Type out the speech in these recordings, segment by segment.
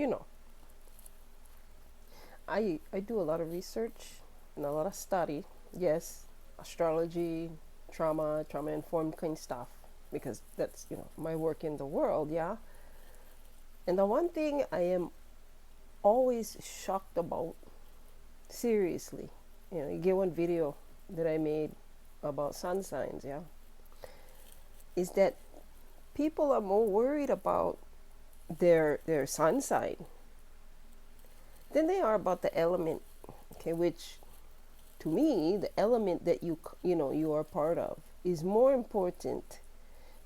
you know, I do a lot of research and a lot of study. Yes, astrology, trauma informed kind of stuff, because that's, my work in the world, yeah. And the one thing I am always shocked about, seriously, you get one video that I made about sun signs, yeah, is that people are more worried about their sun sign than they are about the element, okay, which to me, the element that you are part of is more important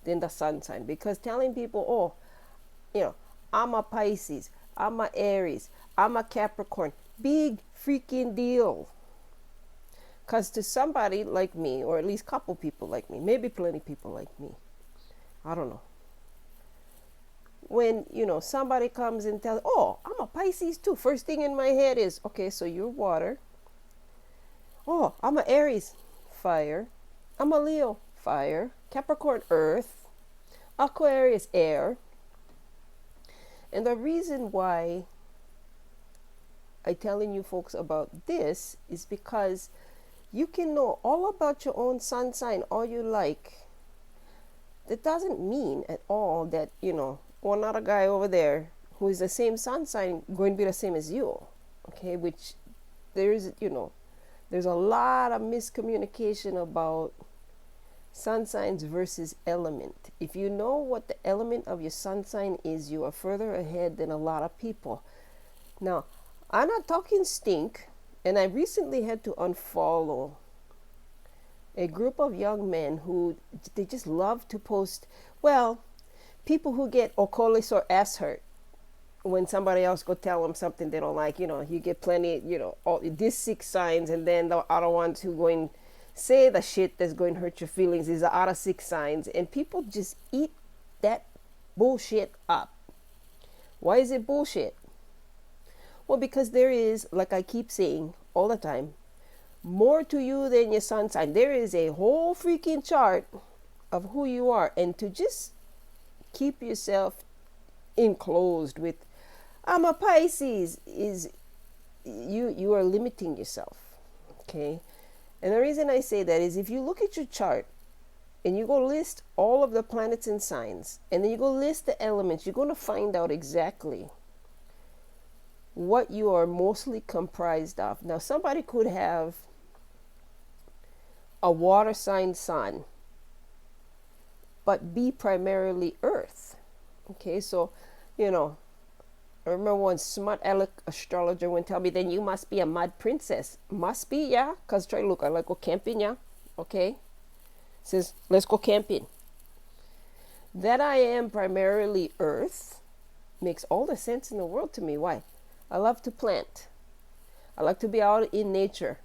than the sun sign. Because telling people, oh, I'm a Pisces, I'm a Aries, I'm a Capricorn, big freaking deal. Because to somebody like me, or at least a couple people like me, maybe plenty people like me, I don't know, when somebody comes and tells, oh, I'm a Pisces too, first thing in my head is, okay, so you're water. Oh, I'm an Aries, fire. I'm a Leo, fire. Capricorn, earth. Aquarius, air. And the reason why I'm telling you folks about this is because you can know all about your own sun sign all you like. That doesn't mean at all that, another guy over there who is the same sun sign going to be the same as you. Okay, which there's a lot of miscommunication about sun signs versus element. If you know what the element of your sun sign is, you are further ahead than a lot of people. Now, I'm not talking stink, and I recently had to unfollow a group of young men who they just love to post, well, people who get okolis or ass hurt when somebody else go tell them something they don't like. You get plenty, all these 6 signs, and then the other ones who going say the shit that's going to hurt your feelings is the other 6 signs, and people just eat that bullshit up. Why is it bullshit? Well, because there is, like I keep saying all the time, more to you than your sun sign. There is a whole freaking chart of who you are, and to just keep yourself enclosed with, I'm a Pisces, is you are limiting yourself. Okay, and the reason I say that is if you look at your chart and you go list all of the planets and signs, and then you go list the elements, you're going to find out exactly what you are mostly comprised of. Now, somebody could have a water sign sun, but be primarily earth. Okay, so, I remember one smart aleck astrologer would tell me, then you must be a mad princess. Must be, yeah, because try look, I like go camping, yeah, okay. Says, let's go camping. That I am primarily earth makes all the sense in the world to me. Why? I love to plant. I like to be out in nature.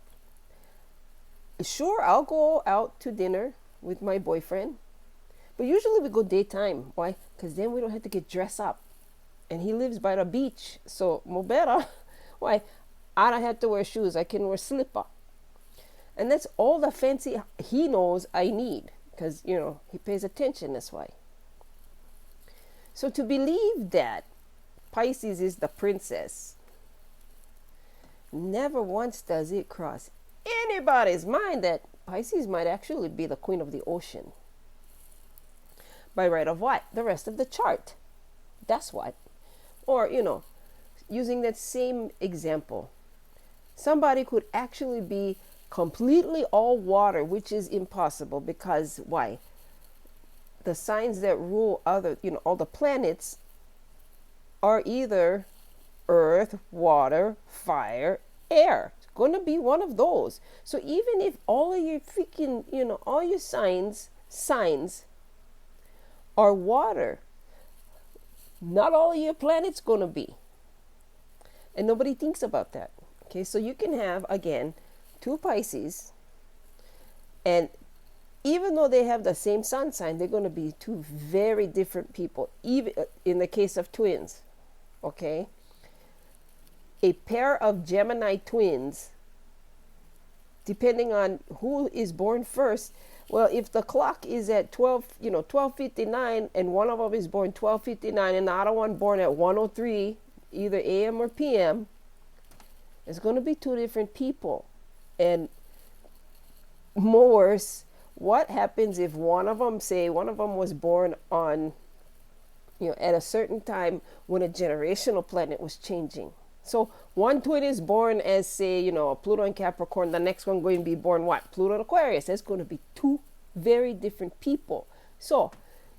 Sure, I'll go out to dinner with my boyfriend, but usually we go daytime. Why? Because then we don't have to get dressed up. And he lives by the beach, so more better. Why? I don't have to wear shoes. I can wear slipper. And that's all the fancy he knows I need, because, he pays attention, that's why. So to believe that Pisces is the princess, never once does it cross anybody's mind that Pisces might actually be the queen of the ocean. By right of what? The rest of the chart. That's what. Or, using that same example, somebody could actually be completely all water, which is impossible, because why? The signs that rule all the planets are either earth, water, fire, air. It's going to be one of those. So even if all of your freaking, all your signs are water, not all of your planets going to be. And nobody thinks about that. Okay, so you can have, again, 2 Pisces, and even though they have the same sun sign, they're going to be 2 very different people, even in the case of twins. Okay, a pair of Gemini twins, depending on who is born first. Well, if the clock is at 12:59, and one of them is born 12:59, and the other one born at 1:03, either AM or PM, it's going to be two different people. And more worse, what happens if one of them was born on, at a certain time when a generational planet was changing? So one twin is born as, say, Pluto and Capricorn. The next one going to be born what? Pluto and Aquarius. That's going to be two very different people. So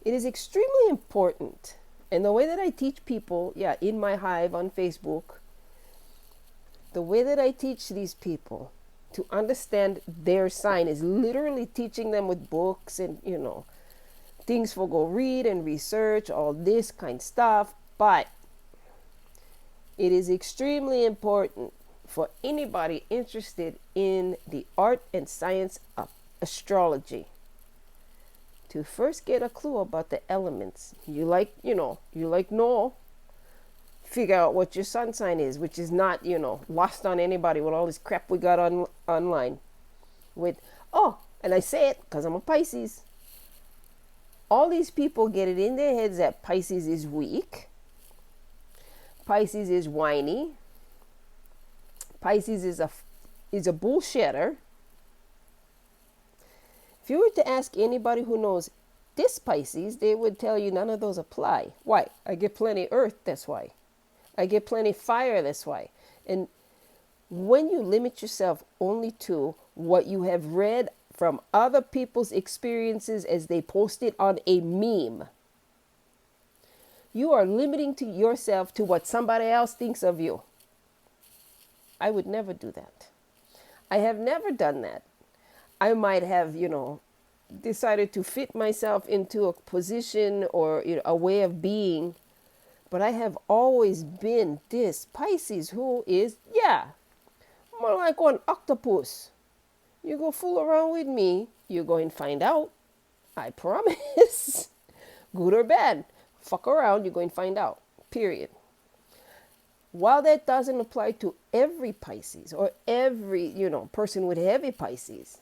it is extremely important. And the way that I teach people, in my hive on Facebook, the way that I teach these people to understand their sign is literally teaching them with books and, things for go read and research, all this kind of stuff. But it is extremely important for anybody interested in the art and science of astrology to first get a clue about the elements. Figure out what your sun sign is, which is not, lost on anybody with all this crap we got online. And I say it because I'm a Pisces. All these people get it in their heads that Pisces is weak. Pisces is whiny. Pisces is a bullshitter. If you were to ask anybody who knows this Pisces, they would tell you none of those apply. Why? I get plenty earth, that's why. I get plenty fire, that's why. And when you limit yourself only to what you have read from other people's experiences as they post it on a meme, you are limiting to yourself to what somebody else thinks of you. I would never do that. I have never done that. I might have, decided to fit myself into a position or a way of being, but I have always been this Pisces who is, more like one octopus. You go fool around with me, you're going to find out. I promise. Good or bad. Fuck around, you're going to find out. Period. While that doesn't apply to every Pisces or every, person with heavy Pisces,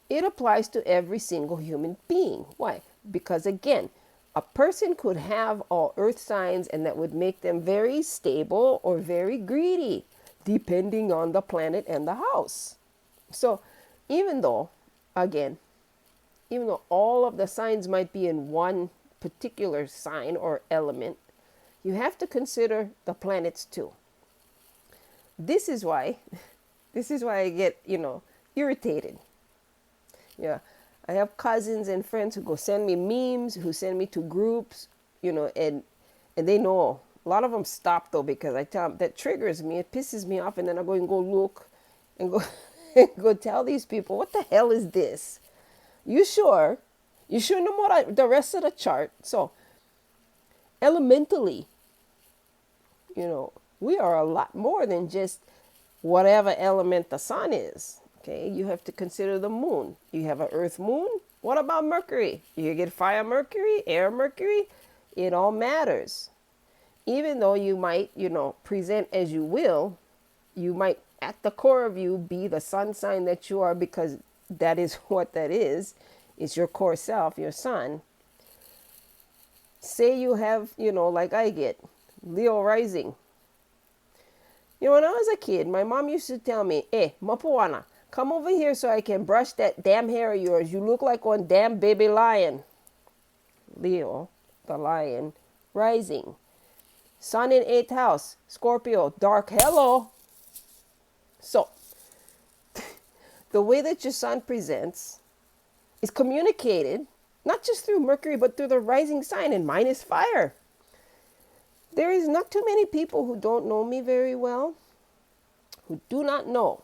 it applies to every single human being. Why? Because again, a person could have all earth signs and that would make them very stable or very greedy, depending on the planet and the house. So even though all of the signs might be in one particular sign or element, you have to consider the planets too. This is why I get, irritated. Yeah. I have cousins and friends who go send me memes, who send me to groups, and they know. A lot of them stop though, because I tell them that triggers me, it pisses me off, and then I go look and go and go tell these people, what the hell is this? You sure? You sure know more the rest of the chart? So elementally, we are a lot more than just whatever element the sun is. Okay, you have to consider the moon. You have an earth moon. What about Mercury? You get fire Mercury, air Mercury. It all matters. Even though you might, present as you will, you might at the core of you be the sun sign that you are, because that is what that is. It's your core self, your sun. Say you have, like I get, Leo rising. When I was a kid, my mom used to tell me, Mapuana, come over here so I can brush that damn hair of yours. You look like one damn baby lion. Leo, the lion, rising. Sun in 8th house, Scorpio, dark, hello. So, the way that your sun presents is communicated, not just through Mercury, but through the rising sign, and mine is fire. There is not too many people who don't know me very well, who do not know.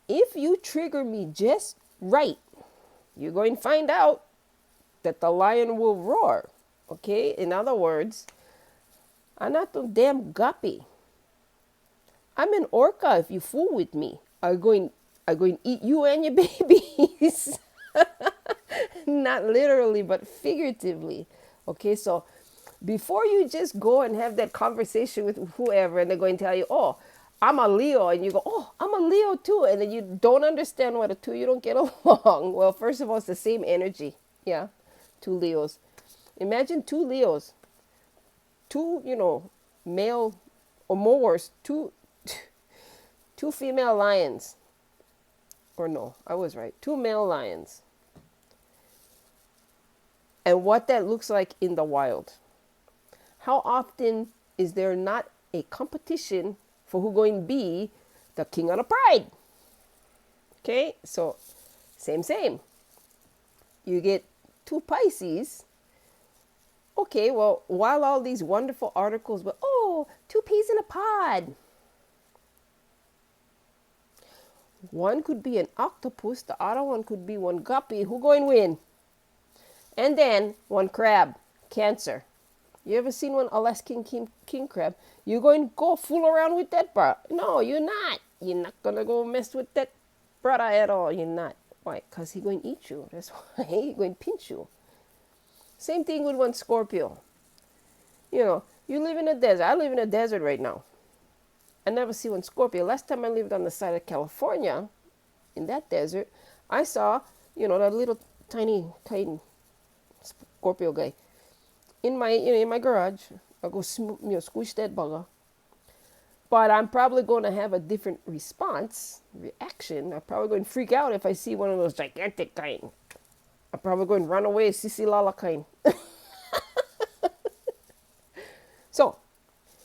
If you trigger me just right, you're going to find out that the lion will roar. Okay? In other words, I'm not a damn guppy. I'm an orca if you fool with me. I'm going to eat you and your babies. Not literally, but figuratively. Okay, so before you just go and have that conversation with whoever and they're going to tell you, oh, I'm a Leo, and you go, oh, I'm a Leo too, and then you don't understand what you don't get along. Well, first of all, it's the same energy. Two Leos. Imagine two Leos. Two, male or more, two female lions. Or no, I was right. Two male lions. And what that looks like in the wild. How often is there not a competition for who going to be the king of the pride? Okay, so same. You get two Pisces. Okay, well, while all these wonderful articles were, oh, two peas in a pod. One could be an octopus, the other one could be one guppy. Who going to win? And then one crab, Cancer. You ever seen one Alaskan king crab? You going to go fool around with that, bro? No, you're not. You're not going to go mess with that brother at all. You're not. Why? Because he's going to eat you. That's why he's going to pinch you. Same thing with one Scorpio. You know, you live in a desert. I live in a desert right now. I never see one Scorpio. Last time I lived on the side of California, in that desert, I saw, that little tiny kind Scorpio guy in my garage. I go squish that bugger. But I'm probably going to have a different reaction. I'm probably going to freak out if I see one of those gigantic kind. I'm probably going to run away, sissy lala kind. So,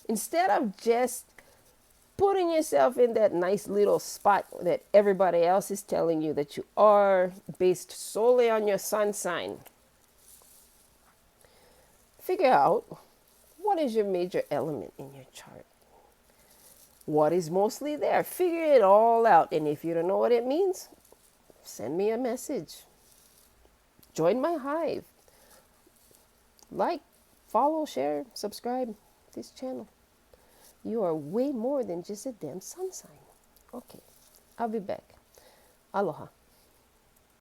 instead of just putting yourself in that nice little spot that everybody else is telling you that you are, based solely on your sun sign, figure out what is your major element in your chart. What is mostly there? Figure it all out. And if you don't know what it means, send me a message. Join my hive. Like, follow, share, subscribe this channel. You are way more than just a damn sun sign. Okay, I'll be back. Aloha.